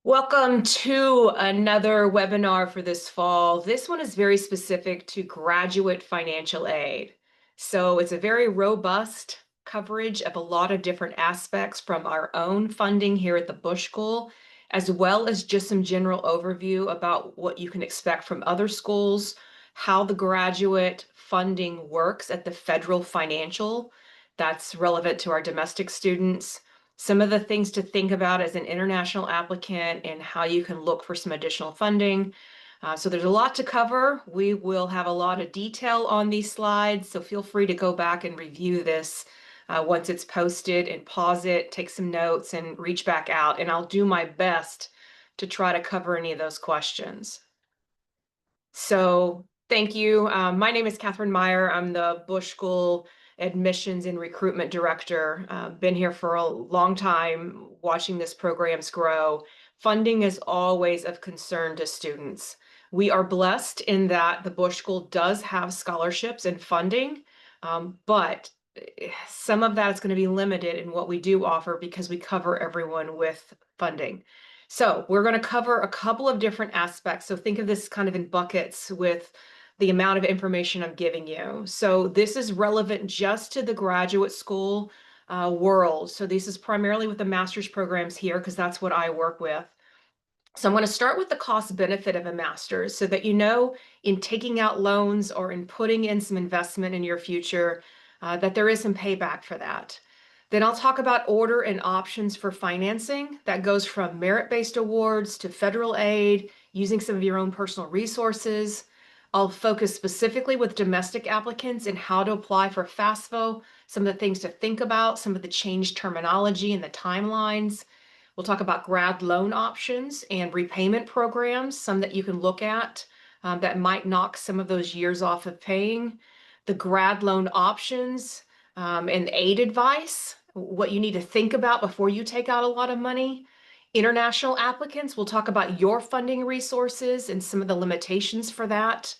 Welcome to another webinar for this fall. This one is very specific to graduate financial aid. So it's a very robust coverage of a lot of different aspects from our own funding here at the Bush School, as well as just some general overview about what you can expect from other schools, how the graduate funding works at the federal financial that's relevant to our domestic students, some of the things to think about as an international applicant and how you can look for some additional funding. So there's a lot to cover. We will have a lot of detail on these slides, so feel free to go back and review this once it's posted and pause it, take some notes and reach back out, and I'll do my best to try to cover any of those questions. So thank you. My name is Catherine Meyer. I'm the Bush School Admissions and Recruitment Director. Been here for a long time, watching this programs grow. Funding is always of concern to students. We are blessed in that the Bush School does have scholarships and funding, but some of that is going to be limited in what we do offer because we cover everyone with funding. So we're going to cover a couple of different aspects. So think of this kind of in buckets with the amount of information I'm giving you. So this is relevant just to the graduate school world. So this is primarily with the master's programs here because that's what I work with. So I'm going to start with the cost benefit of a master's so that you know in taking out loans or in putting in some investment in your future that there is some payback for that. Then I'll talk about order and options for financing. That goes from merit-based awards to federal aid, using some of your own personal resources. I'll focus specifically with domestic applicants and how to apply for FAFSA, some of the things to think about, some of the changed terminology and the timelines. We'll talk about grad loan options and repayment programs, some that you can look at that might knock some of those years off of paying. The grad loan options and aid advice, what you need to think about before you take out a lot of money. International applicants, we'll talk about your funding resources and some of the limitations for that.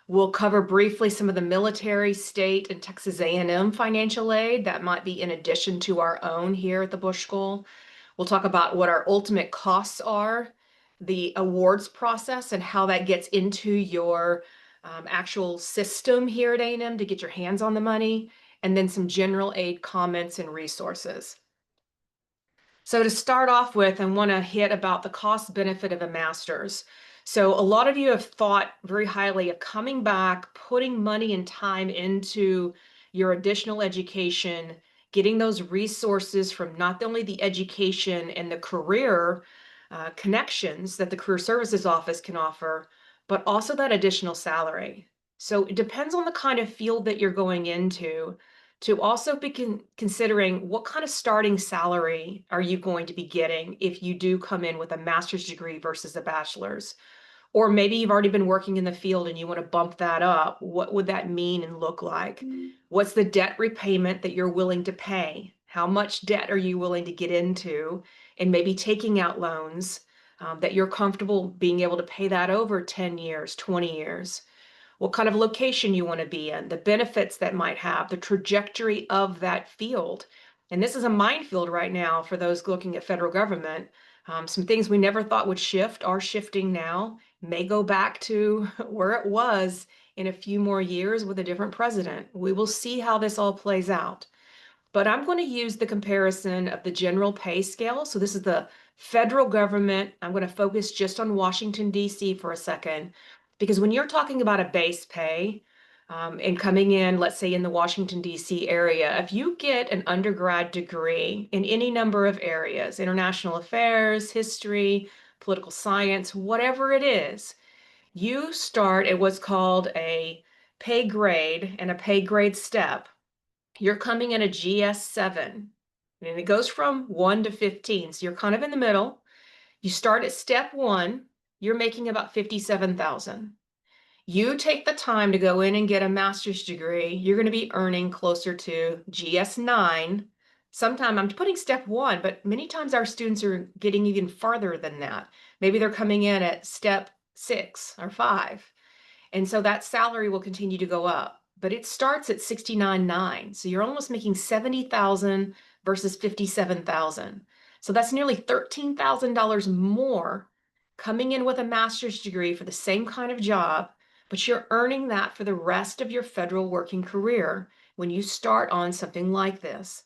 We'll cover briefly some of the military, state, and Texas A&M financial aid that might be in addition to our own here at the Bush School. We'll talk about what our ultimate costs are, the awards process, and how that gets into your actual system here at A&M to get your hands on the money, and then some general aid comments and resources. So to start off with, I want to hit about the cost benefit of a master's. So a lot of you have thought very highly of coming back, putting money and time into your additional education, getting those resources from not only the education and the career connections that the Career Services Office can offer, but also that additional salary. So it depends on the kind of field that you're going into to also be considering what kind of starting salary are you going to be getting if you do come in with a master's degree versus a bachelor's. Or maybe you've already been working in the field and you want to bump that up. What would that mean and look like? What's the debt repayment that you're willing to pay? How much debt are you willing to get into? And maybe taking out loans that you're comfortable being able to pay that over 10 years, 20 years. What kind of location you want to be in, the benefits that might have, the trajectory of that field. And this is a minefield right now for those looking at federal government. Some things we never thought would shift are shifting now, may go back to where it was in a few more years with a different president. We will see how this all plays out. But I'm going to use the comparison of the general pay scale. So this is the federal government. I'm going to focus just on Washington, D.C. for a second, because when you're talking about a base pay and coming in, let's say in the Washington, D.C. area, if you get an undergrad degree in any number of areas, international affairs, history, political science, whatever it is, you start at what's called a pay grade and a pay grade step. You're coming in a GS7, and it goes from 1 to 15. So you're kind of in the middle. You start at step 1, you're making about 57,000. You take the time to go in and get a master's degree, you're going to be earning closer to GS9. Sometimes I'm putting step 1, but many times our students are getting even farther than that. Maybe they're coming in at step 6 or 5. And so that salary will continue to go up. But it starts at 69.9. So you're almost making 70,000 versus 57,000. So that's nearly $13,000 more coming in with a master's degree for the same kind of job, but you're earning that for the rest of your federal working career when you start on something like this.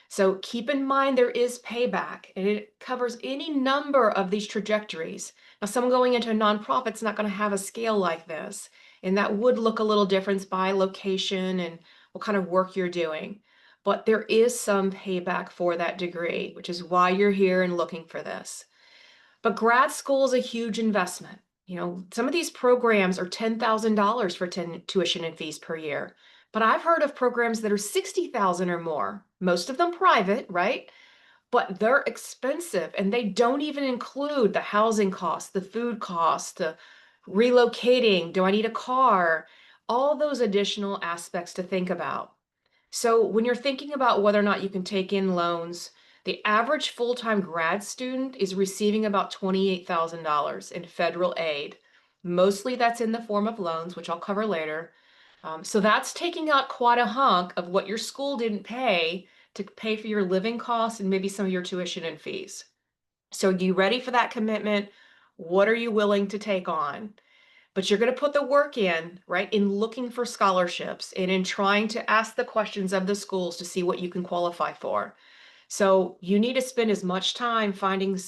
So keep in mind there is payback, and it covers any number of these trajectories. Now, someone going into a nonprofit's not going to have a scale like this, and that would look a little different by location and what kind of work you're doing. But there is some payback for that degree, which is why you're here and looking for this. But grad school is a huge investment. Some of these programs are $10,000 for tuition and fees per year. But I've heard of programs that are 60,000 or more, most of them private, right? But they're expensive and they don't even include the housing costs, the food costs, the relocating. Do I need a car? All those additional aspects to think about. So when you're thinking about whether or not you can take in loans, the average full-time grad student is receiving about $28,000 in federal aid. Mostly that's in the form of loans, which I'll cover later. So that's taking out quite a hunk of what your school didn't pay to pay for your living costs and maybe some of your tuition and fees. So are you ready for that commitment? What are you willing to take on? But you're going to put the work in, right, in looking for scholarships and in trying to ask the questions of the schools to see what you can qualify for. So you need to spend as much time finding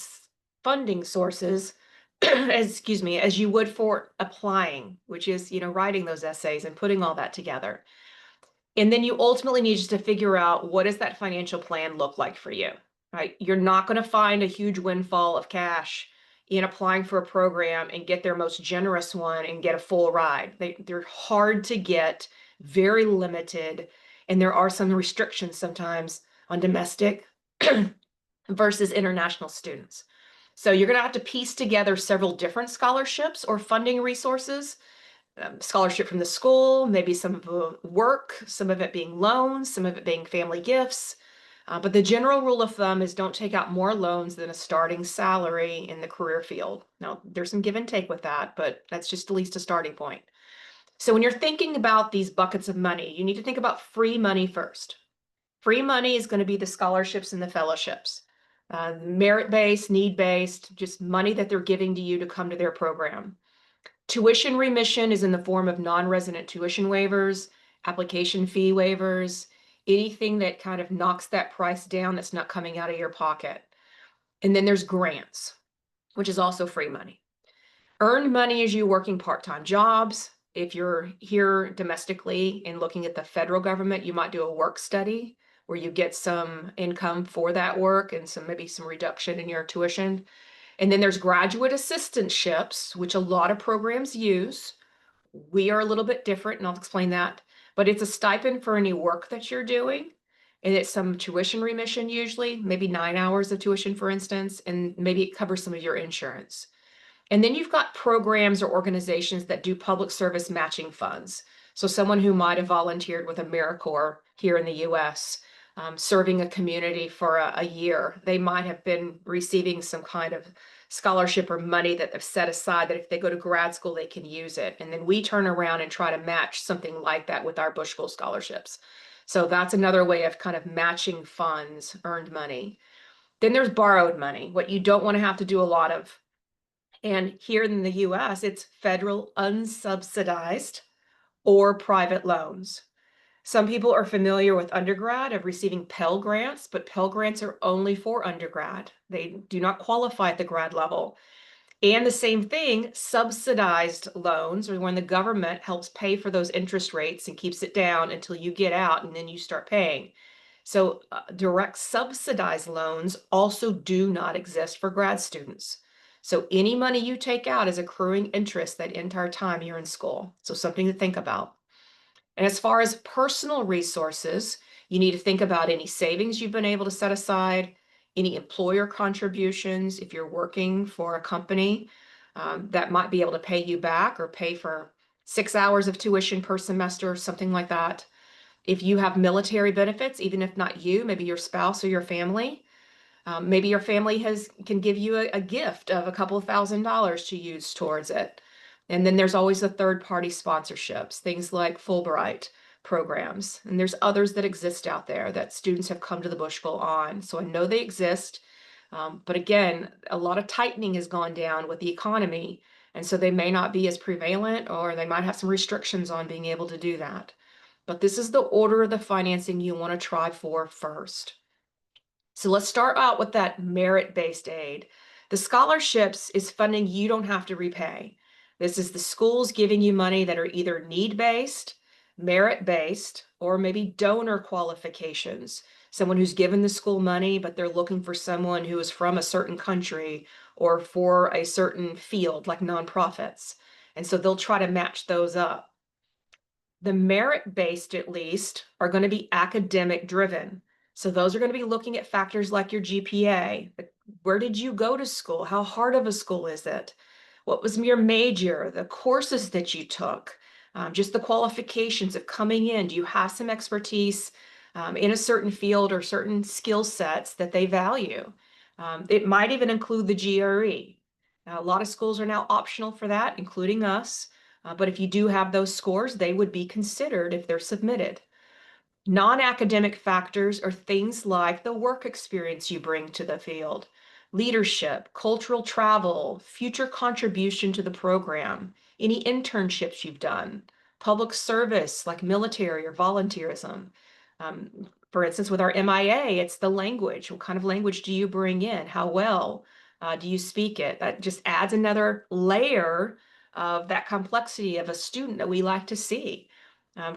funding sources, excuse me, as you would for applying, which is, writing those essays and putting all that together. And then you ultimately need just to figure out what does that financial plan look like for you, right? You're not going to find a huge windfall of cash in applying for a program and get their most generous one and get a full ride. They're hard to get, very limited, and there are some restrictions sometimes on domestic versus international students. So you're going to have to piece together several different scholarships or funding resources, scholarship from the school, maybe some of the work, some of it being loans, some of it being family gifts. But the general rule of thumb is don't take out more loans than a starting salary in the career field. Now, there's some give and take with that, but that's just at least a starting point. So when you're thinking about these buckets of money, you need to think about free money first. Free money is going to be the scholarships and the fellowships. Merit-based, need-based, just money that they're giving to you to come to their program. Tuition remission is in the form of non-resident tuition waivers, application fee waivers, anything that kind of knocks that price down that's not coming out of your pocket. And then there's grants, which is also free money. Earned money is you working part-time jobs. If you're here domestically and looking at the federal government, you might do a work study where you get some income for that work and maybe some reduction in your tuition. And then there's graduate assistantships, which a lot of programs use. We are a little bit different, and I'll explain that. But it's a stipend for any work that you're doing. And it's some tuition remission usually, maybe 9 hours of tuition, for instance, and maybe it covers some of your insurance. And then you've got programs or organizations that do public service matching funds. So someone who might have volunteered with AmeriCorps here in the US, serving a community for a year, they might have been receiving some kind of scholarship or money that they've set aside that if they go to grad school, they can use it. And then we turn around and try to match something like that with our Bush School scholarships. So that's another way of kind of matching funds, earned money. Then there's borrowed money, what you don't want to have to do a lot of. And here in the US, it's federal unsubsidized or private loans. Some people are familiar with undergrad of receiving Pell Grants, but Pell Grants are only for undergrad. They do not qualify at the grad level. And the same thing, subsidized loans are when the government helps pay for those interest rates and keeps it down until you get out and then you start paying. So direct subsidized loans also do not exist for grad students. So any money you take out is accruing interest that entire time you're in school. So something to think about. And as far as personal resources, you need to think about any savings you've been able to set aside, any employer contributions if you're working for a company that might be able to pay you back or pay for 6 hours of tuition per semester, something like that. If you have military benefits, even if not you, maybe your spouse or your family, maybe your family can give you a gift of a couple of $1,000s to use towards it. And then there's always the third-party sponsorships, things like Fulbright programs. And there's others that exist out there that students have come to the Bush School on. So I know they exist. But again, a lot of tightening has gone down with the economy, and so they may not be as prevalent, or they might have some restrictions on being able to do that. But this is the order of the financing you want to try for first. So let's start out with that merit-based aid. The scholarships is funding you don't have to repay. This is the schools giving you money that are either need-based, merit-based, or maybe donor qualifications. Someone who's given the school money, but they're looking for someone who is from a certain country or for a certain field, like nonprofits. And so they'll try to match those up. The merit-based, at least, are going to be academic driven. So those are going to be looking at factors like your GPA. Where did you go to school? How hard of a school is it? What was your major? The courses that you took? Just the qualifications of coming in. Do you have some expertise in a certain field or certain skill sets that they value? It might even include the GRE. A lot of schools are now optional for that, including us. But if you do have those scores, they would be considered if they're submitted. Non-academic factors are things like the work experience you bring to the field, leadership, cultural travel, future contribution to the program, any internships you've done, public service like military or volunteerism. For instance, with our MIA, it's the language. What kind of language do you bring in? How well do you speak it? That just adds another layer of that complexity of a student that we like to see.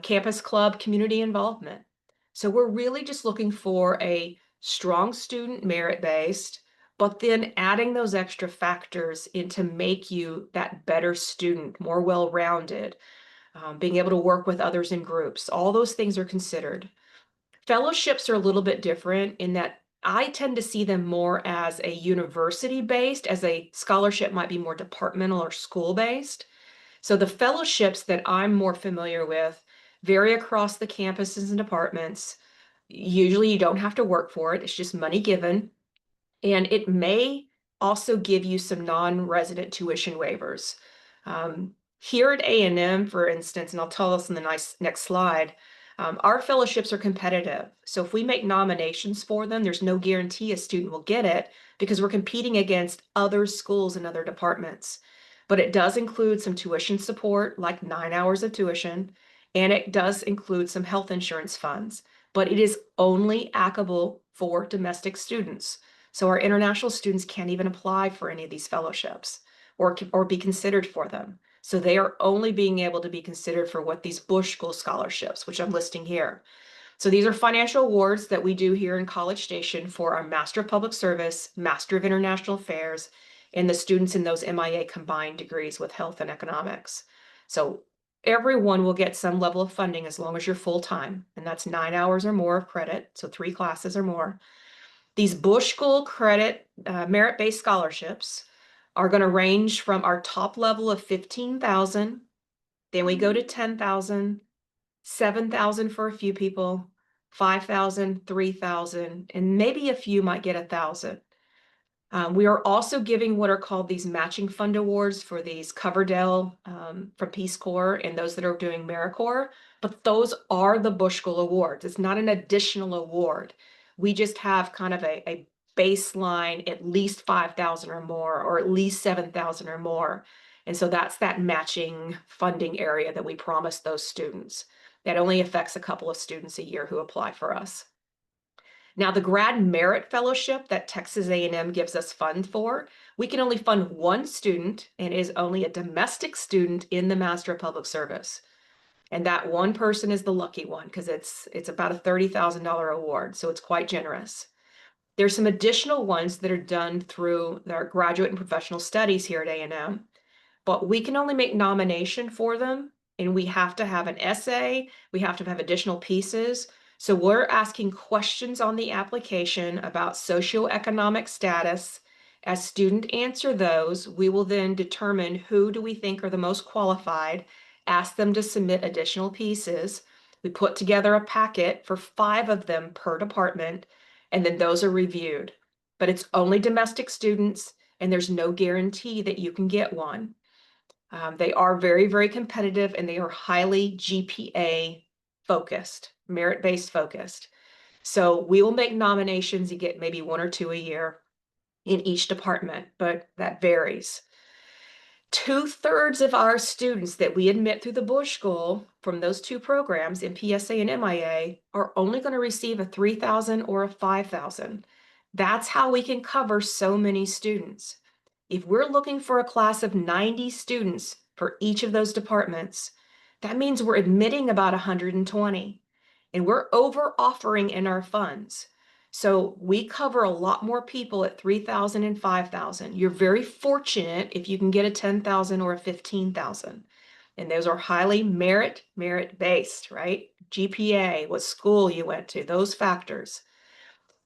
Campus club, community involvement. So we're really just looking for a strong student, merit-based, but then adding those extra factors in to make you that better student, more well-rounded, being able to work with others in groups. All those things are considered. Fellowships are a little bit different in that I tend to see them more as a university-based, as a scholarship might be more departmental or school-based. So the fellowships that I'm more familiar with vary across the campuses and departments. Usually you don't have to work for it. It's just money given. And it may also give you some non-resident tuition waivers. Here at A&M, for instance, and I'll tell this in the next slide, our fellowships are competitive. So if we make nominations for them, there's no guarantee a student will get it because we're competing against other schools and other departments. But it does include some tuition support, like 9 hours of tuition, and it does include some health insurance funds, but it is only applicable for domestic students. So our international students can't even apply for any of these fellowships or be considered for them. So they are only being able to be considered for what these Bush School scholarships, which I'm listing here. So these are financial awards that we do here in College Station for our Master of Public Service, Master of International Affairs, and the students in those MIA combined degrees with health and economics. So everyone will get some level of funding as long as you're full-time, and that's 9 hours or more of credit, so 3 classes or more. These Bush School credit merit-based scholarships are going to range from our top level of 15,000, then we go to 10,000, 7,000 for a few people, 5,000, 3,000, and maybe a few might get 1,000. We are also giving what are called these matching fund awards for these Coverdell from Peace Corps and those that are doing AmeriCorps, but those are the Bush School Awards. It's not an additional award. We just have kind of a baseline, at least 5,000 or more, or at least 7,000 or more. And so that's that matching funding area that we promise those students. That only affects a couple of students a year who apply for us. Now, the Grad Merit Fellowship that Texas A&M gives us funds for, we can only fund one student and is only a domestic student in the Master of Public Service. And that one person is the lucky one because it's about a $30,000 award, so it's quite generous. There's some additional ones that are done through our graduate and professional studies here at A&M, but we can only make nomination for them, and we have to have an essay, we have to have additional pieces. So we're asking questions on the application about socioeconomic status. As students answer those, we will then determine who do we think are the most qualified, ask them to submit additional pieces. We put together a packet for 5 of them per department, and then those are reviewed. But it's only domestic students, and there's no guarantee that you can get one. They are very, very competitive, and they are highly GPA focused, merit-based focused. So we will make nominations. You get maybe 1 or 2 a year. in each department, but that varies. 2/3 of our students that we admit through the Bush School from those two programs in PSA and MIA are only going to receive a 3,000 or a 5,000. That's how we can cover so many students. If we're looking for a class of 90 students for each of those departments, that means we're admitting about 120, and we're over offering in our funds. So we cover a lot more people at 3,000 and 5,000. You're very fortunate if you can get a 10,000 or a 15,000. And those are highly merit-based, right? GPA, what school you went to, those factors.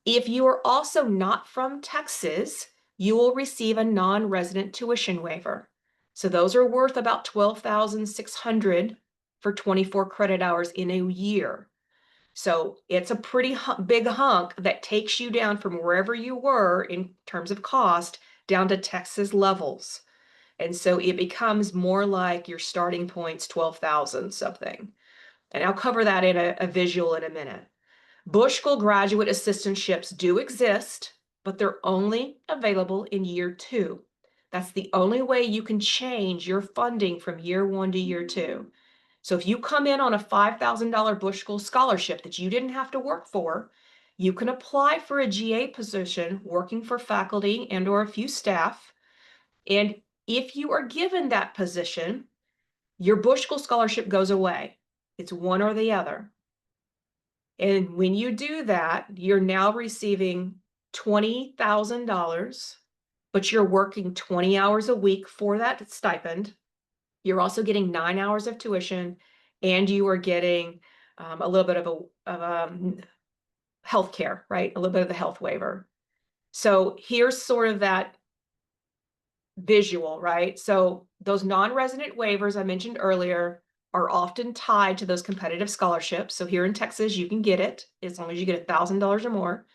If you are also not from Texas, you will receive a non-resident tuition waiver. So those are worth about 12,600 for 24 credit hours in a year. So it's a pretty big hunk that takes you down from wherever you were in terms of cost down to Texas levels. And so it becomes more like your starting point's 12,000 something. And I'll cover that in a visual in a minute. Bush School graduate assistantships do exist, but they're only available in year 2. That's the only way you can change your funding from year 1 to year 2. So if you come in on a $5,000 Bush School scholarship that you didn't have to work for, you can apply for a GA position working for faculty and or a few staff. And if you are given that position, your Bush School scholarship goes away. It's one or the other. And when you do that, you're now receiving $20,000, but you're working 20 hours a week for that stipend. You're also getting 9 hours of tuition, and you are getting a little bit of health care, right? A little bit of the health waiver. So here's sort of that visual, right? So those non-resident waivers I mentioned earlier are often tied to those competitive scholarships. So here in Texas, you can get it as long as you get $1,000 or more.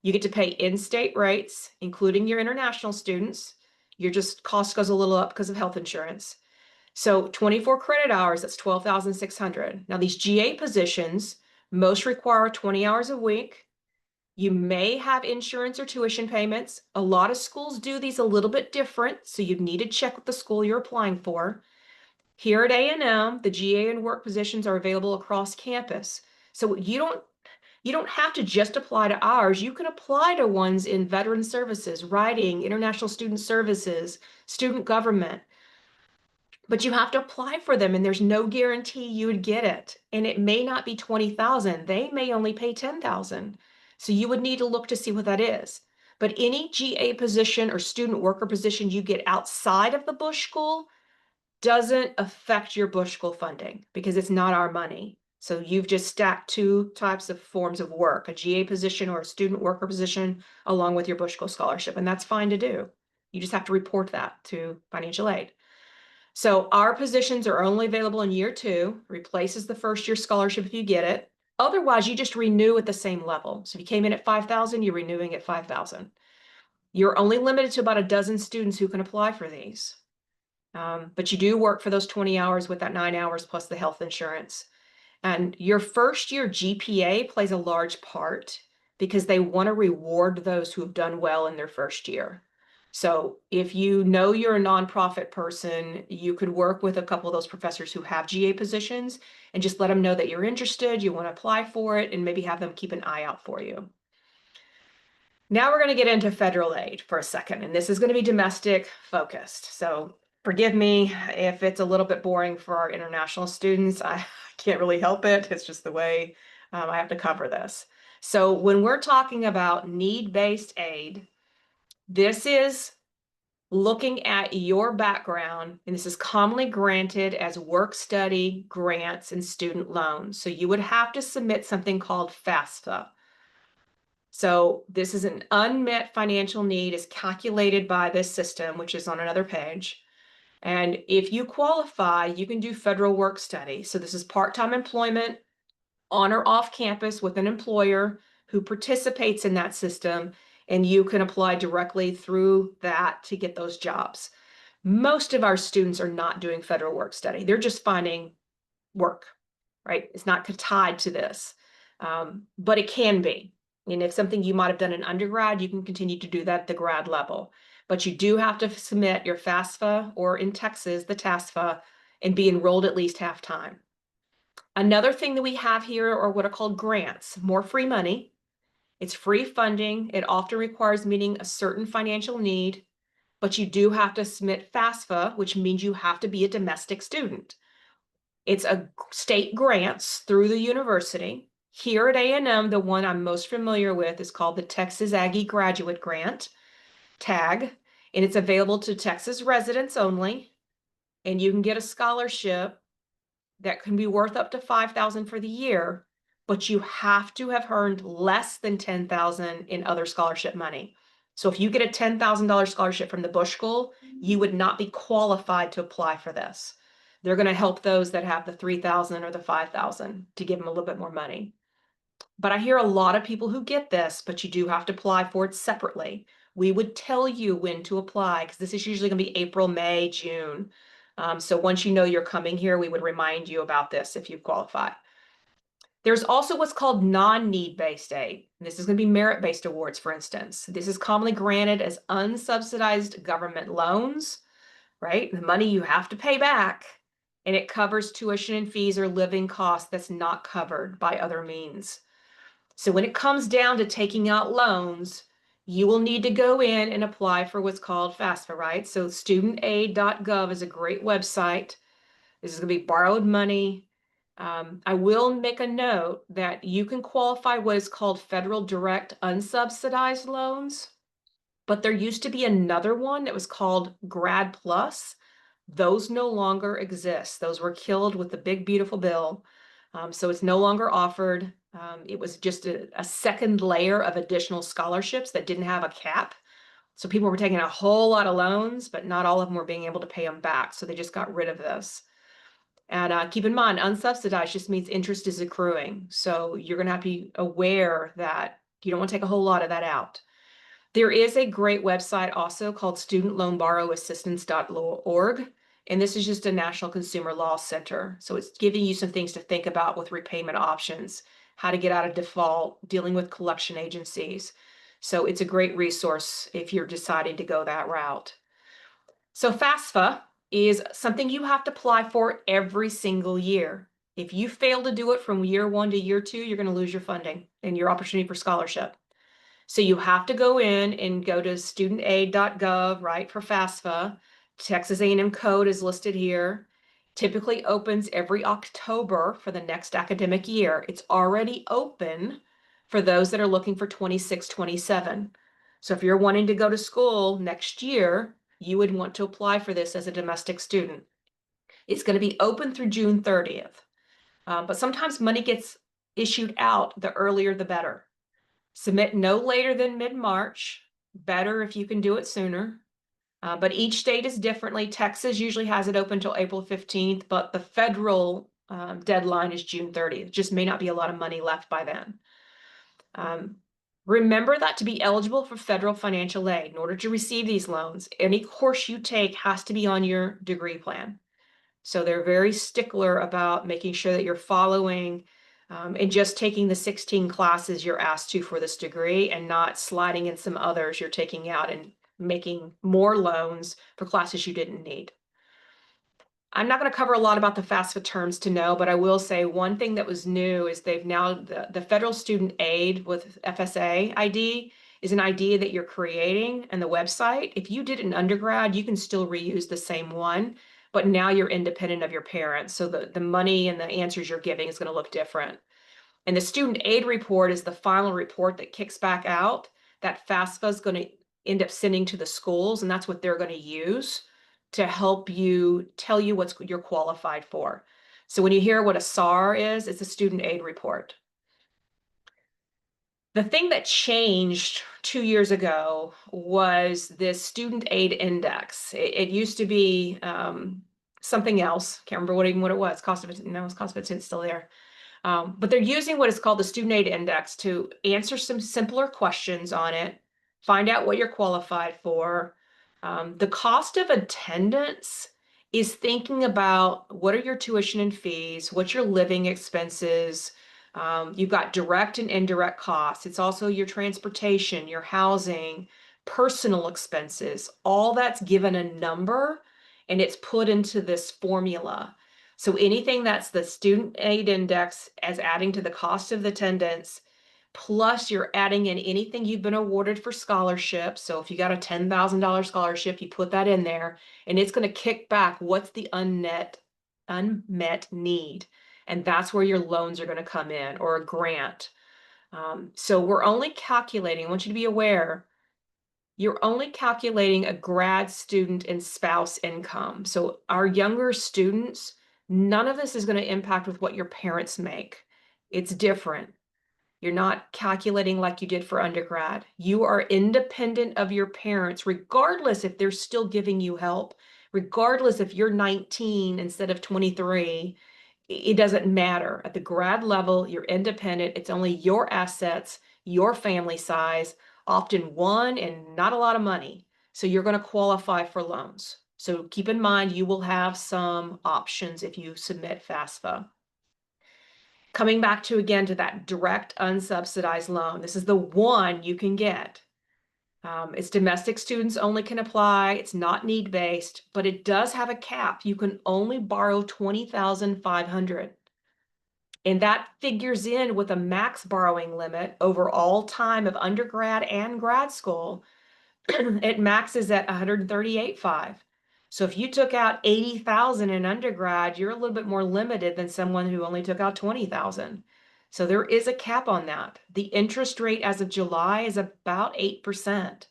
You get to pay in-state rates, including your international students. Your just cost goes a little up because of health insurance. So 24 credit hours, that's 12,600. Now these GA positions, most require 20 hours a week. You may have insurance or tuition payments. A lot of schools do these a little bit different, so you need to check with the school you're applying for. Here at A&M, the GA and work positions are available across campus. So you don't have to just apply to ours. You can apply to ones in veteran services, writing, international student services, student government. But you have to apply for them, and there's no guarantee you would get it. And it may not be 20,000. They may only pay 10,000. So you would need to look to see what that is. But any GA position or student worker position you get outside of the Bush School doesn't affect your Bush School funding because it's not our money. So you've just stacked two types of forms of work, a GA position or a student worker position, along with your Bush School scholarship. And that's fine to do. You just have to report that to financial aid. So our positions are only available in year 2, replaces the first year scholarship if you get it. Otherwise, you just renew at the same level. So if you came in at 5,000, you're renewing at 5,000. You're only limited to about a dozen students who can apply for these. But you do work for those 20 hours with that 9 hours plus the health insurance. And your first year GPA plays a large part because they want to reward those who have done well in their first year. So if you know you're a nonprofit person, you could work with a couple of those professors who have GA positions and just let them know that you're interested, you want to apply for it, and maybe have them keep an eye out for you. Now we're going to get into federal aid for a second, and this is going to be domestic focused. So forgive me if it's a little bit boring for our international students. I can't really help it. It's just the way I have to cover this. So when we're talking about need-based aid, this is looking at your background, and this is commonly granted as work-study grants and student loans. So you would have to submit something called FAFSA. So this is an unmet financial need is calculated by this system, which is on another page. And if you qualify, you can do federal work study. So this is part-time employment on or off campus with an employer who participates in that system, and you can apply directly through that to get those jobs. Most of our students are not doing federal work study. They're just finding work, right? It's not tied to this, but it can be. And if something you might have done in undergrad, you can continue to do that at the grad level. But you do have to submit your FAFSA, or in Texas, the TASFA, and be enrolled at least half time. Another thing that we have here are what are called grants, more free money. It's free funding. It often requires meeting a certain financial need, but you do have to submit FAFSA, which means you have to be a domestic student. It's a state grants through the university. Here at A&M, the one I'm most familiar with is called the Texas Aggie Graduate Grant, TAG, and it's available to Texas residents only. And you can get a scholarship that can be worth up to $5,000 for the year, but you have to have earned less than $10,000 in other scholarship money. So if you get a $10,000 scholarship from the Bush School, you would not be qualified to apply for this. They're going to help those that have the $3,000 or the $5,000 to give them a little bit more money. But I hear a lot of people who get this, but you do have to apply for it separately. We would tell you when to apply because this is usually going to be April, May, June. So once you know you're coming here, we would remind you about this if you qualify. There's also what's called non-need-based aid. This is going to be merit-based awards, for instance. This is commonly granted as unsubsidized government loans, right? The money you have to pay back, and it covers tuition and fees or living costs that's not covered by other means. So when it comes down to taking out loans, you will need to go in and apply for what's called FAFSA, right? So studentaid.gov is a great website. This is going to be borrowed money. I will make a note that you can qualify what is called federal direct unsubsidized loans, but there used to be another one that was called Grad Plus. Those no longer exist. Those were killed with the big, beautiful bill. So it's no longer offered. It was just a second layer of additional scholarships that didn't have a cap. So people were taking a whole lot of loans, but not all of them were being able to pay them back. So they just got rid of this. And keep in mind, unsubsidized just means interest is accruing. So you're going to have to be aware that you don't want to take a whole lot of that out. There is a great website also called studentloanborrowassistance.org. And this is just a National Consumer Law Center. So it's giving you some things to think about with repayment options, how to get out of default, dealing with collection agencies. So it's a great resource if you're deciding to go that route. So FAFSA is something you have to apply for every single year. If you fail to do it from year 1 to year 2, you're going to lose your funding and your opportunity for scholarship. So you have to go in and go to studentaid.gov, right, for FAFSA. Texas A&M code is listed here. Typically opens every October for the next academic year. It's already open for those that are looking for 26-27. So if you're wanting to go to school next year, you would want to apply for this as a domestic student. It's going to be open through June 30th. But sometimes money gets issued out, the earlier the better. Submit no later than mid-March, better if you can do it sooner. But each state is differently. Texas usually has it open until April 15th, but the federal deadline is June 30th. Just may not be a lot of money left by then. Remember that to be eligible for federal financial aid, in order to receive these loans, any course you take has to be on your degree plan. So they're very stickler about making sure that you're following and just taking the 16 classes you're asked to for this degree and not sliding in some others you're taking out and making more loans for classes you didn't need. I'm not going to cover a lot about the FAFSA terms to know, but I will say one thing that was new is they've now, the federal student aid with FSA ID is an ID that you're creating and the website. If you did an undergrad, you can still reuse the same one, but now you're independent of your parents. So the money and the answers you're giving is going to look different. And the student aid report is the final report that kicks back out that FAFSA is going to end up sending to the schools, and that's what they're going to use to help you tell you what you're qualified for. So when you hear what a SAR is, it's a student aid report. The thing that changed 2 years ago was this student aid index. It used to be something else. Can't remember what it was. Cost of it's still there. But they're using what is called the student aid index to answer some simpler questions on it, find out what you're qualified for. The cost of attendance is thinking about what are your tuition and fees, what's your living expenses, You've got direct and indirect costs. It's also your transportation, your housing, personal expenses. All that's given a number and it's put into this formula. So anything that's the student aid index as adding to the cost of the attendance, plus you're adding in anything you've been awarded for scholarships. So if you got a $10,000 scholarship, you put that in there and it's going to kick back what's the unmet need. And that's where your loans are going to come in, or a grant. So we're only calculating, I want you to be aware, you're only calculating a grad student and spouse income. So our younger students, none of this is going to impact with what your parents make. It's different. You're not calculating like you did for undergrad. You are independent of your parents, regardless if they're still giving you help, regardless if you're 19 instead of 23. It doesn't matter. At the grad level, you're independent. It's only your assets, your family size, often one and not a lot of money. So you're going to qualify for loans. So keep in mind, you will have some options if you submit FAFSA. Coming back to again to that direct unsubsidized loan, this is the one you can get. It's domestic students only can apply. It's not need-based, but it does have a cap. You can only borrow $20,500. And that figures in with a max borrowing limit over all time of undergrad and grad school. It maxes at 138.5. So if you took out 80,000 in undergrad, you're a little bit more limited than someone who only took out 20,000. So there is a cap on that. The interest rate as of July is about 8%.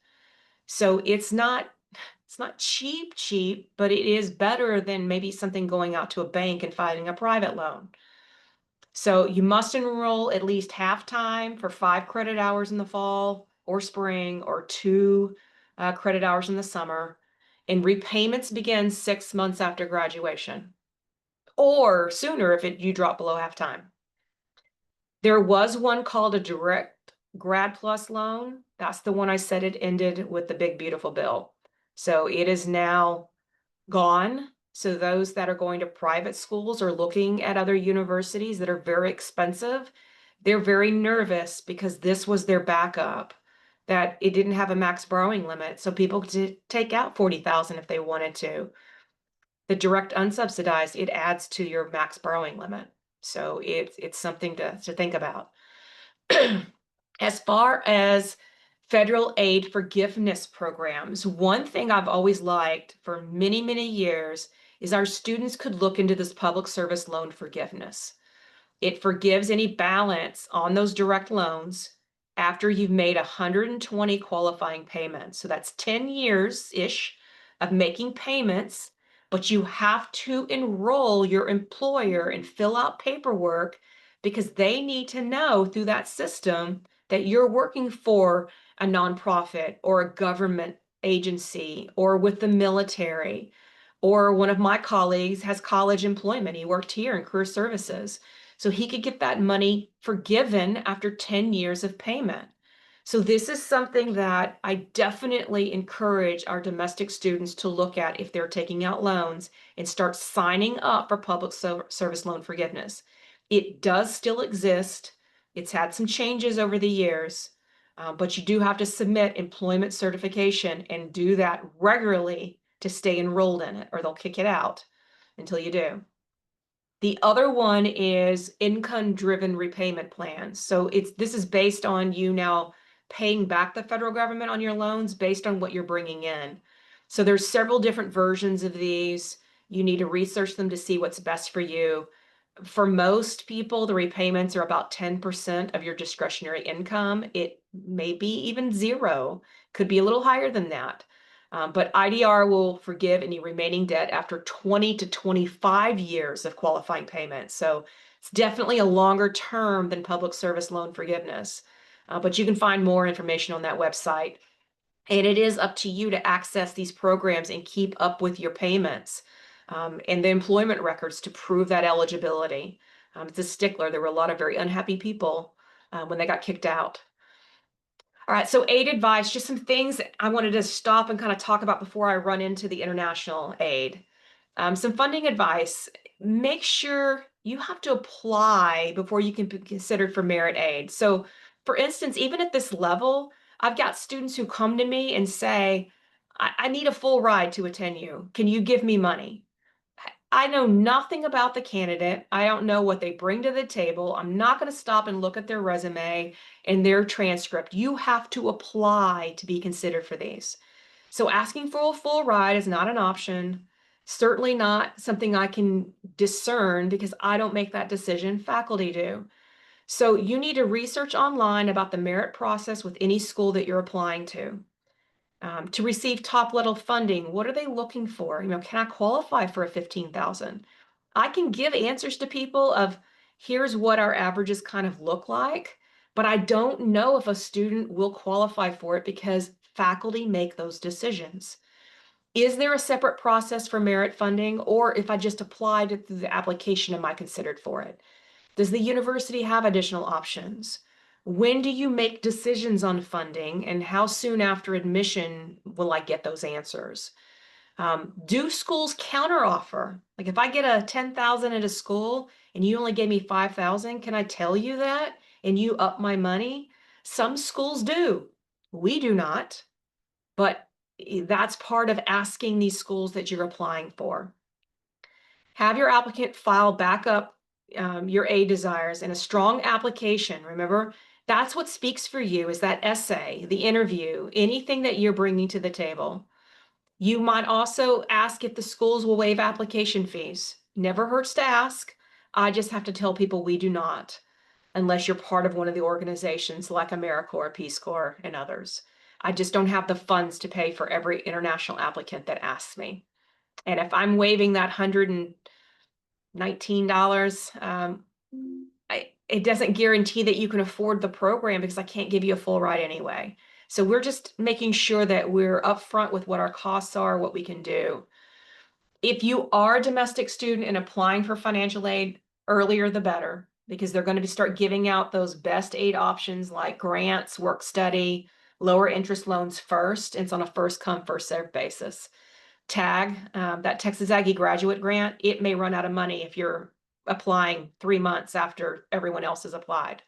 So it's not cheap, but it is better than maybe something going out to a bank and finding a private loan. So you must enroll at least half-time for 5 credit hours in the fall or spring, or 2 credit hours in the summer. And repayments begin 6 months after graduation, or sooner if you drop below half-time. There was one called a direct grad plus loan. That's the one I said it ended with the big beautiful bill. So it is now gone. So those that are going to private schools or looking at other universities that are very expensive, they're very nervous because this was their backup, that it didn't have a max borrowing limit. So people could take out 40,000 if they wanted to. The direct unsubsidized, it adds to your max borrowing limit. So it's something to think about. As far as federal aid forgiveness programs, one thing I've always liked for many, many years is our students could look into this public service loan forgiveness. It forgives any balance on those direct loans after you've made 120 qualifying payments. So that's 10 years-ish of making payments, but you have to enroll your employer and fill out paperwork because they need to know through that system that you're working for a nonprofit or a government agency or with the military. Or one of my colleagues has college employment. He worked here in career services. So he could get that money forgiven after 10 years of payment. So this is something that I definitely encourage our domestic students to look at if they're taking out loans and start signing up for public service loan forgiveness. It does still exist. It's had some changes over the years, but you do have to submit employment certification and do that regularly to stay enrolled in it, or they'll kick it out until you do. The other one is income-driven repayment plans. So this is based on you now paying back the federal government on your loans based on what you're bringing in. So there's several different versions of these. You need to research them to see what's best for you. For most people, the repayments are about 10% of your discretionary income. It may be even zero, could be a little higher than that. But IDR will forgive any remaining debt after 20 to 25 years of qualifying payments. So it's definitely a longer term than public service loan forgiveness. But you can find more information on that website. And it is up to you to access these programs and keep up with your payments and the employment records to prove that eligibility. It's a stickler. There were a lot of very unhappy people when they got kicked out. All right, so aid advice, just some things I wanted to stop and kind of talk about before I run into the international aid. Some funding advice, make sure you have to apply before you can be considered for merit aid. So, for instance, even at this level, I've got students who come to me and say, I need a full ride to attend you. Can you give me money? I know nothing about the candidate. I don't know what they bring to the table. I'm not going to stop and look at their resume and their transcript. You have to apply to be considered for these. So asking for a full ride is not an option. Certainly not something I can discern because I don't make that decision. Faculty do. So you need to research online about the merit process with any school that you're applying to. To receive top level funding, what are they looking for? Can I qualify for a 15,000? I can give answers to people of here's what our averages kind of look like, but I don't know if a student will qualify for it because faculty make those decisions. Is there a separate process for merit funding, or if I just applied it through the application, am I considered for it? Does the university have additional options? When do you make decisions on funding, and how soon after admission will I get those answers? Do schools counteroffer? Like if I get a 10,000 at a school and you only gave me 5,000, can I tell you that and you up my money? Some schools do. We do not, but that's part of asking these schools that you're applying for. Have your applicant file back up your aid desires in a strong application. Remember, that's what speaks for you is that essay, the interview, anything that you're bringing to the table. You might also ask if the schools will waive application fees. Never hurts to ask. I just have to tell people we do not, unless you're part of one of the organizations like AmeriCorps, Peace Corps, and others. I just don't have the funds to pay for every international applicant that asks me. And if I'm waiving that $119, it doesn't guarantee that you can afford the program because I can't give you a full ride anyway. So we're just making sure that we're upfront with what our costs are, what we can do. If you are a domestic student and applying for financial aid, earlier the better, because they're going to start giving out those best aid options like grants, work study, lower interest loans first. It's on a first come, first served basis. TAG, that Texas Aggie graduate grant, it may run out of money if you're applying 3 months after everyone else has applied.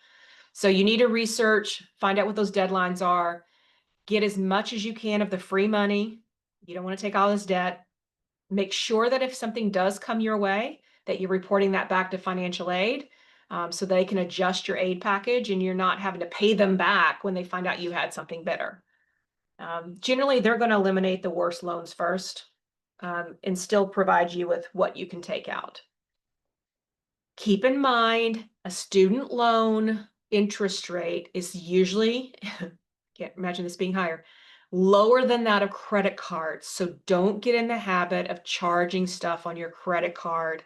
So you need to research, find out what those deadlines are, get as much as you can of the free money. You don't want to take all this debt. Make sure that if something does come your way, that you're reporting that back to financial aid, so they can adjust your aid package and you're not having to pay them back when they find out you had something better. Generally, they're going to eliminate the worst loans first, and still provide you with what you can take out. Keep in mind, a student loan interest rate is usually, can't imagine this being higher, lower than that of credit cards. So don't get in the habit of charging stuff on your credit card.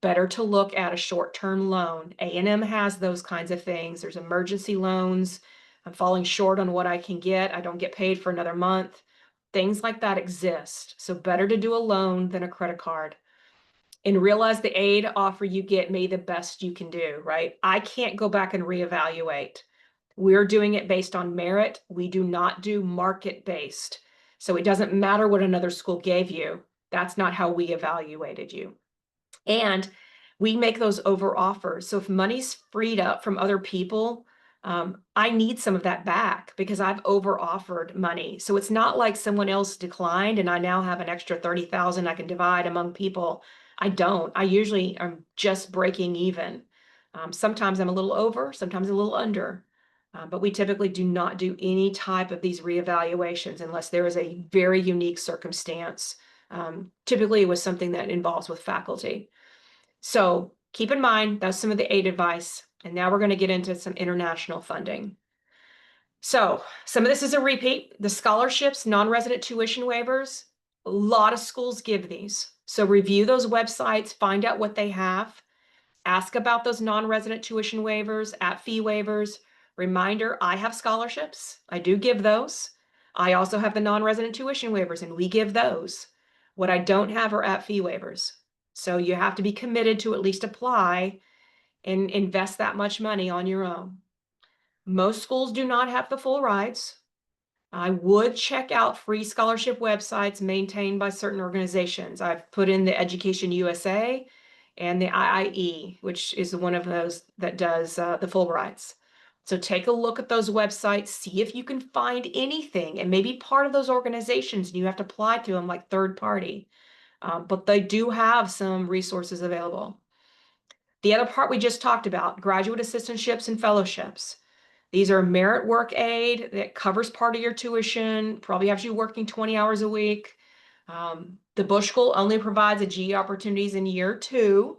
Better to look at a short-term loan. A&M has those kinds of things. There's emergency loans. I'm falling short on what I can get. I don't get paid for another month. Things like that exist. So better to do a loan than a credit card. And realize the aid offer you get may be the best you can do, right? I can't go back and reevaluate. We're doing it based on merit. We do not do market-based. So it doesn't matter what another school gave you. That's not how we evaluated you. And we make those over offers. So if money's freed up from other people, I need some of that back because I've over offered money. So it's not like someone else declined and I now have an extra 30,000 I can divide among people. I don't. I usually am just breaking even. Sometimes I'm a little over, sometimes a little under. But we typically do not do any type of these reevaluations unless there is a very unique circumstance. Typically, it was something that involves with faculty. So keep in mind, that's some of the aid advice. And now we're going to get into some international funding. So some of this is a repeat. The scholarships, non-resident tuition waivers, a lot of schools give these. So review those websites, find out what they have. Ask about those non-resident tuition waivers, fee waivers. Reminder, I have scholarships. I do give those. I also have the non-resident tuition waivers, and we give those. What I don't have are fee waivers. So you have to be committed to at least apply and invest that much money on your own. Most schools do not have the full rides. I would check out free scholarship websites maintained by certain organizations. I've put in the Education USA and the IIE, which is one of those that does the Fulbrights. So take a look at those websites, see if you can find anything, and maybe part of those organizations, and you have to apply through them like third party. But they do have some resources available. The other part we just talked about, graduate assistantships and fellowships. These are merit work aid that covers part of your tuition, probably has you working 20 hours a week. The Bush School only provides a GE opportunities in year 2,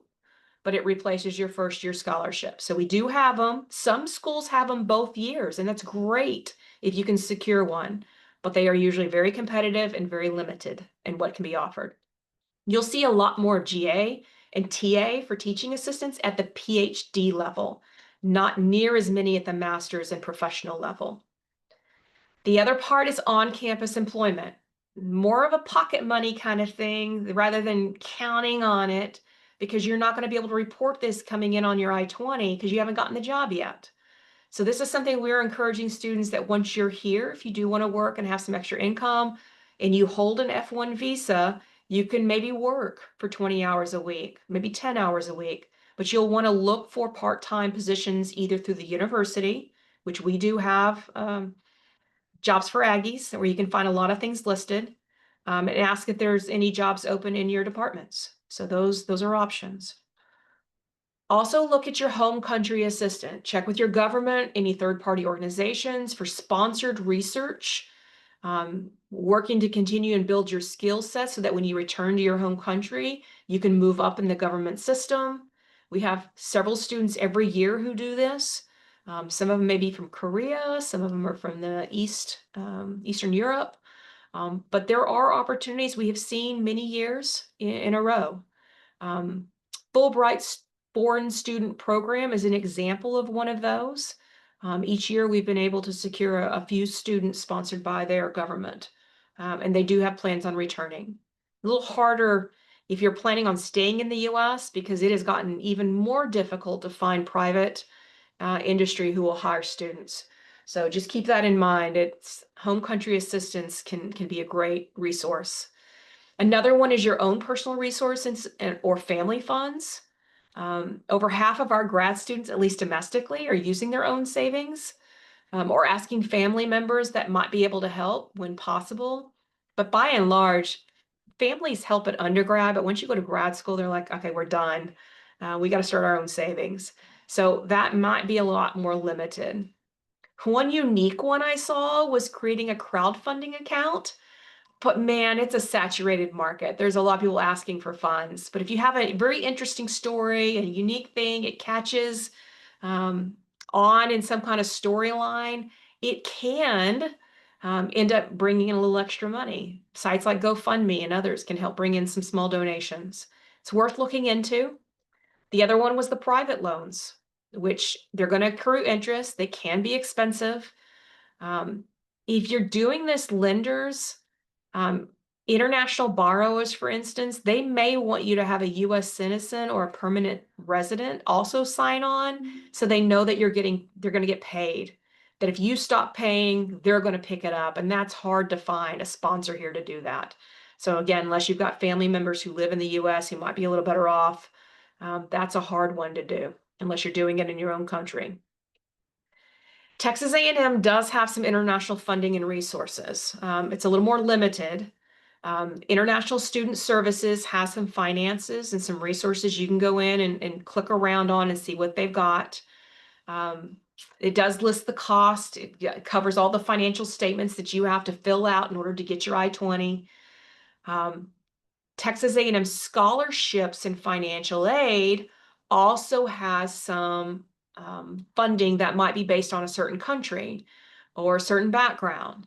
but it replaces your first year scholarship. So we do have them. Some schools have them both years, and that's great if you can secure one, but they are usually very competitive and very limited in what can be offered. You'll see a lot more GA and TA for teaching assistants at the PhD level, not near as many at the master's and professional level. The other part is on-campus employment, more of a pocket money kind of thing rather than counting on it, because you're not going to be able to report this coming in on your I-20 because you haven't gotten the job yet. So this is something we're encouraging students that once you're here, if you do want to work and have some extra income and you hold an F1 visa, you can maybe work for 20 hours a week, maybe 10 hours a week, but you'll want to look for part-time positions either through the university, which we do have jobs for Aggies, where you can find a lot of things listed, and ask if there's any jobs open in your departments. So those are options. Also look at your home country assistant. Check with your government, any third-party organizations for sponsored research, working to continue and build your skill set so that when you return to your home country, you can move up in the government system. We have several students every year who do this. Some of them may be from Korea, some of them are from the Eastern Europe. But there are opportunities we have seen many years in a row. Fulbright's foreign student program is an example of one of those. Each year we've been able to secure a few students sponsored by their government, and they do have plans on returning. A little harder if you're planning on staying in the US because it has gotten even more difficult to find private industry who will hire students. So just keep that in mind. It's home country assistance can be a great resource. Another one is your own personal resources or family funds. Over half of our grad students, at least domestically, are using their own savings or asking family members that might be able to help when possible. But by and large, families help at undergrad, but once you go to grad school, they're like, okay, we're done. We got to start our own savings. So that might be a lot more limited. One unique one I saw was creating a crowdfunding account. But man, it's a saturated market. There's a lot of people asking for funds. But if you have a very interesting story, a unique thing, it catches on in some kind of storyline, it can end up bringing in a little extra money. Sites like GoFundMe and others can help bring in some small donations. It's worth looking into. The other one was the private loans, which they're going to accrue interest. They can be expensive. If you're doing this, lenders, international borrowers, for instance, they may want you to have a US citizen or a permanent resident also sign on so they know that they're going to get paid. That if you stop paying, they're going to pick it up. And that's hard to find a sponsor here to do that. So again, unless you've got family members who live in the US who might be a little better off, that's a hard one to do unless you're doing it in your own country. Texas A&M does have some international funding and resources. It's a little more limited. International Student Services has some finances and some resources you can go in and click around on and see what they've got. It does list the cost. It covers all the financial statements that you have to fill out in order to get your I-20. Texas A&M scholarships and financial aid also has some funding that might be based on a certain country or a certain background.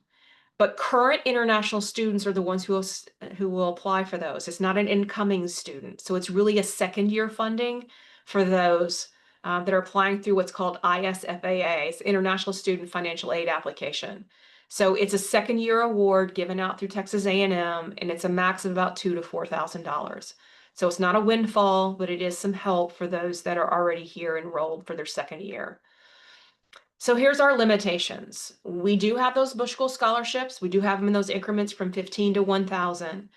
But current international students are the ones who will apply for those. It's not an incoming student. So it's really a second year funding for those that are applying through what's called ISFAA, it's International Student Financial Aid Application. So it's a second year award given out through Texas A&M, and it's a max of about $2,000 to $4,000. So it's not a windfall, but it is some help for those that are already here enrolled for their second year. So here's our limitations. We do have those Bush School scholarships. We do have them in those increments from 15 to 1,000.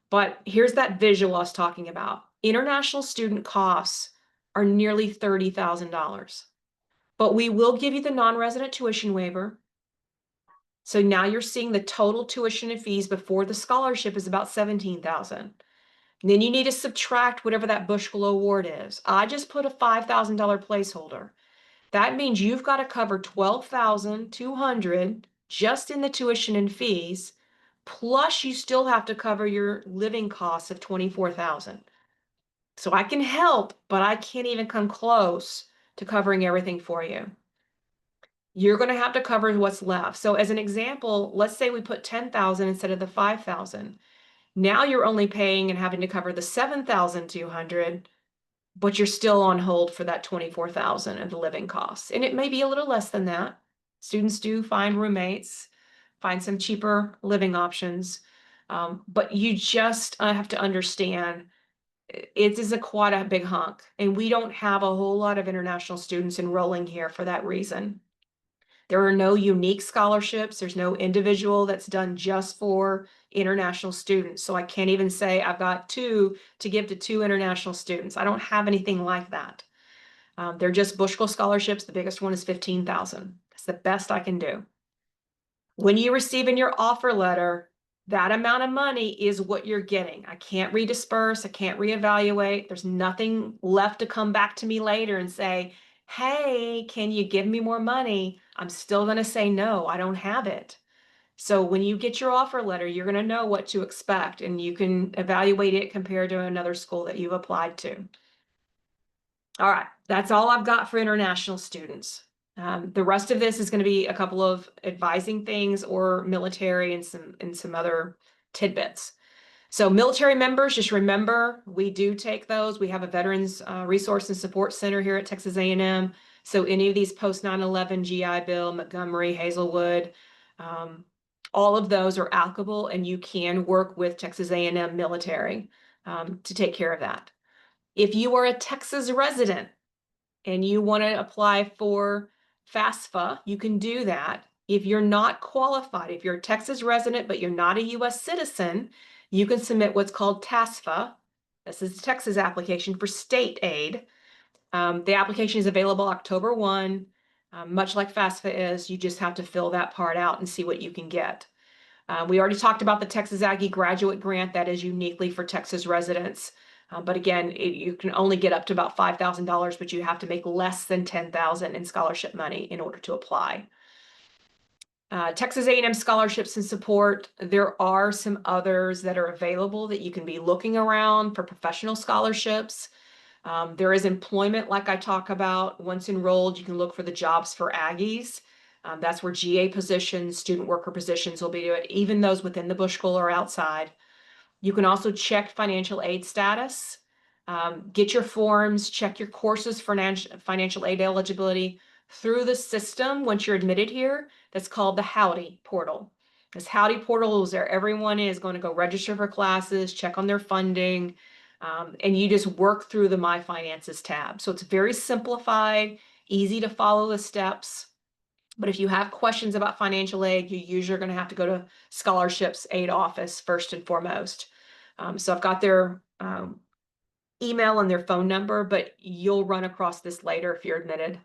But here's that visual I was talking about. International student costs are nearly $30,000. But we will give you the non-resident tuition waiver. So now you're seeing the total tuition and fees before the scholarship is about $17,000. Then you need to subtract whatever that Bush School award is. I just put a $5,000 placeholder. That means you've got to cover $12,200 just in the tuition and fees, plus you still have to cover your living costs of $24,000. So I can help, but I can't even come close to covering everything for you. You're going to have to cover what's left. So as an example, let's say we put 10,000 instead of the 5,000. Now you're only paying and having to cover the 7,200, but you're still on hold for that 24,000 of the living costs. And it may be a little less than that. Students do find roommates, find some cheaper living options. But you just have to understand it is quite a big hunk. And we don't have a whole lot of international students enrolling here for that reason. There are no unique scholarships. There's no individual that's done just for international students. So I can't even say I've got two to give to two international students. I don't have anything like that. They're just Bush School scholarships. The biggest one is 15,000. That's the best I can do. When you receive in your offer letter, that amount of money is what you're getting. I can't redisperse. I can't reevaluate. There's nothing left to come back to me later and say, hey, can you give me more money? I'm still going to say no, I don't have it. So when you get your offer letter, you're going to know what to expect and you can evaluate it compared to another school that you've applied to. All right, that's all I've got for international students. The rest of this is going to be a couple of advising things or military and some other tidbits. So military members, just remember, we do take those. We have a Veterans Resource and Support Center here at Texas A&M. So any of these post 9/11 GI Bill, Montgomery, Hazelwood, all of those are applicable, and you can work with Texas A&M military to take care of that. If you are a Texas resident and you want to apply for FAFSA, you can do that. If you're not qualified, if you're a Texas resident but you're not a U.S. citizen, you can submit what's called TASFA. This is the Texas application for state aid. The application is available October 1. Much like FAFSA is, you just have to fill that part out and see what you can get. We already talked about the Texas Aggie Graduate Grant that is uniquely for Texas residents. But again, you can only get up to about $5,000, but you have to make less than $10,000 in scholarship money in order to apply. Texas A&M scholarships and support, there are some others that are available that you can be looking around for professional scholarships. There is employment, like I talk about. Once enrolled, you can look for the jobs for Aggies. That's where GA positions, student worker positions will be doing it, even those within the Bush School or outside. You can also check financial aid status, get your forms, check your courses for financial aid eligibility through the system once you're admitted here. That's called the Howdy portal. This Howdy portal is where everyone is going to go register for classes, check on their funding, and you just work through the My Finances tab. So it's very simplified, easy to follow the steps. But if you have questions about financial aid, you usually are going to have to go to scholarships aid office first and foremost. So I've got their email and their phone number, but you'll run across this later if you're admitted.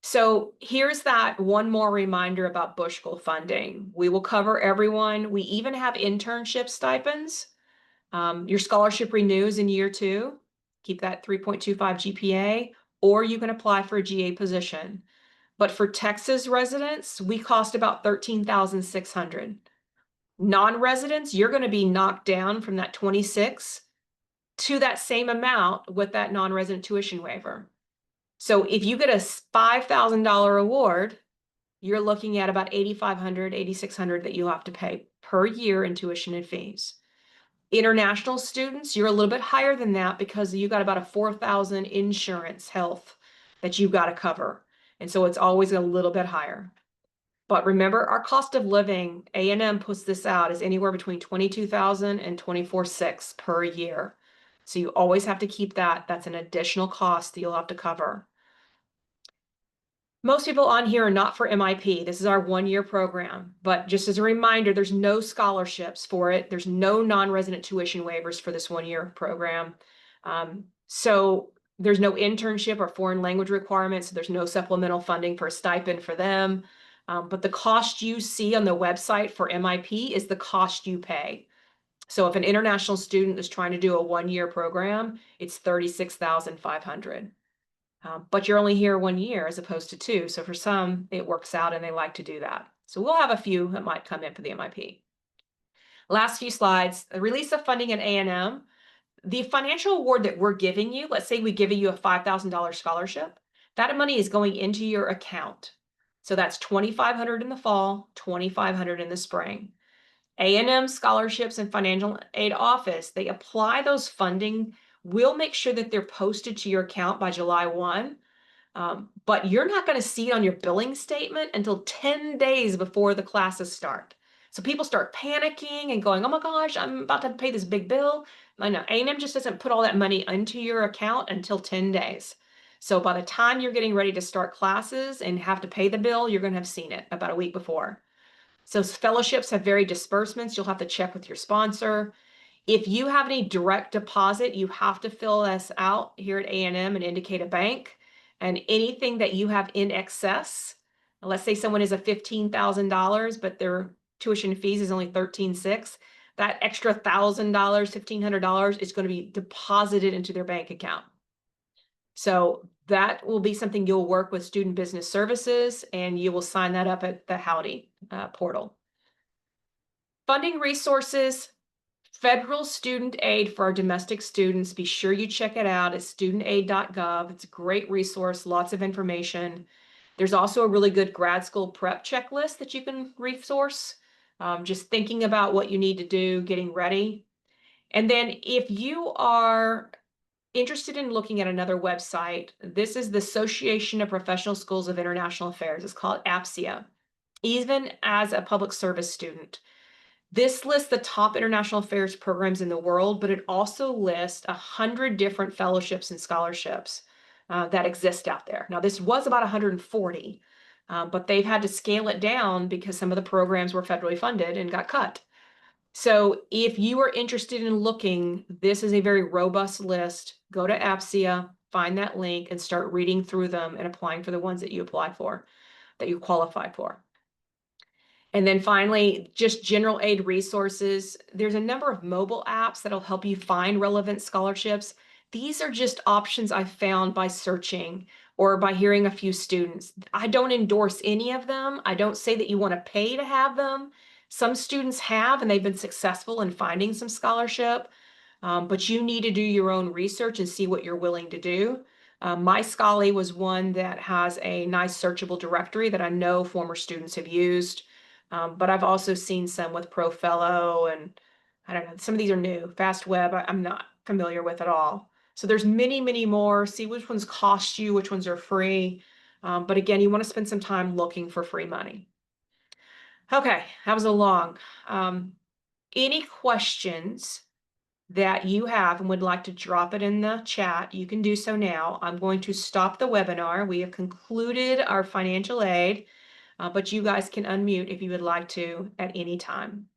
So here's that one more reminder about Bush School funding. We will cover everyone. We even have internship stipends. Your scholarship renews in year 2. Keep that 3.25 GPA, or you can apply for a GA position. But for Texas residents, we cost about $13,600. Non-residents, you're going to be knocked down from that 26 to that same amount with that non-resident tuition waiver. So if you get a $5,000 award, you're looking at about $8,500, $8,600 that you have to pay per year in tuition and fees. International students, you're a little bit higher than that because you got about a $4,000 insurance health that you've got to cover. And so it's always a little bit higher. But remember, our cost of living, A&M puts this out, is anywhere between $22,000 and $24,600 per year. So you always have to keep that. That's an additional cost that you'll have to cover. Most people on here are not for MIP. This is our 1-year program. But just as a reminder, there's no scholarships for it. There's no non-resident tuition waivers for this 1-year program. So there's no internship or foreign language requirements. So there's no supplemental funding for a stipend for them. But the cost you see on the website for MIP is the cost you pay. So if an international student is trying to do a 1-year program, it's $36,500. But you're only here 1 year as opposed to 2. So for some, it works out and they like to do that. So we'll have a few that might come in for the MIP. Last few slides, the release of funding at A&M. The financial award that we're giving you, let's say we give you a $5,000 scholarship, that money is going into your account. So that's $2,500 in the fall, $2,500 in the spring. A&M scholarships and financial aid office, they apply those funding. We'll make sure that they're posted to your account by July 1. But you're not going to see it on your billing statement until 10 days before the classes start. So people start panicking and going, oh my gosh, I'm about to pay this big bill. I know A&M just doesn't put all that money into your account until 10 days. So by the time you're getting ready to start classes and have to pay the bill, you're going to have seen it about a week before. So fellowships have varied disbursements. You'll have to check with your sponsor. If you have any direct deposit, you have to fill this out here at A&M and indicate a bank. And anything that you have in excess, let's say someone is a $15,000, but their tuition fees is only $13,600, that extra $1,000, $1,500 is going to be deposited into their bank account. So that will be something you'll work with Student Business Services, and you will sign that up at the Howdy portal. Funding resources, federal student aid for our domestic students. Be sure you check it out at studentaid.gov. It's a great resource, lots of information. There's also a really good grad school prep checklist that you can resource. Just thinking about what you need to do, getting ready. And then if you are interested in looking at another website, this is the Association of Professional Schools of International Affairs. It's called APSIA. Even as a public service student, this lists the top international affairs programs in the world, but it also lists 100 different fellowships and scholarships that exist out there. Now, this was about 140, but they've had to scale it down because some of the programs were federally funded and got cut. So if you are interested in looking, this is a very robust list. Go to APSIA, find that link, and start reading through them and applying for the ones that you apply for, that you qualify for. And then finally, just general aid resources. There's a number of mobile apps that'll help you find relevant scholarships. These are just options I found by searching or by hearing a few students. I don't endorse any of them. I don't say that you want to pay to have them. Some students have, and they've been successful in finding some scholarship, but you need to do your own research and see what you're willing to do. My Scholly was one that has a nice searchable directory that I know former students have used. But I've also seen some with ProFellow, and I don't know, some of these are new. FastWeb, I'm not familiar with at all. So there's many, many more. See which ones cost you, which ones are free. But again, you want to spend some time looking for free money. Okay, that was a long. Any questions that you have and would like to drop it in the chat, you can do so now. I'm going to stop the webinar. We have concluded our financial aid. But you guys can unmute if you would like to at any time.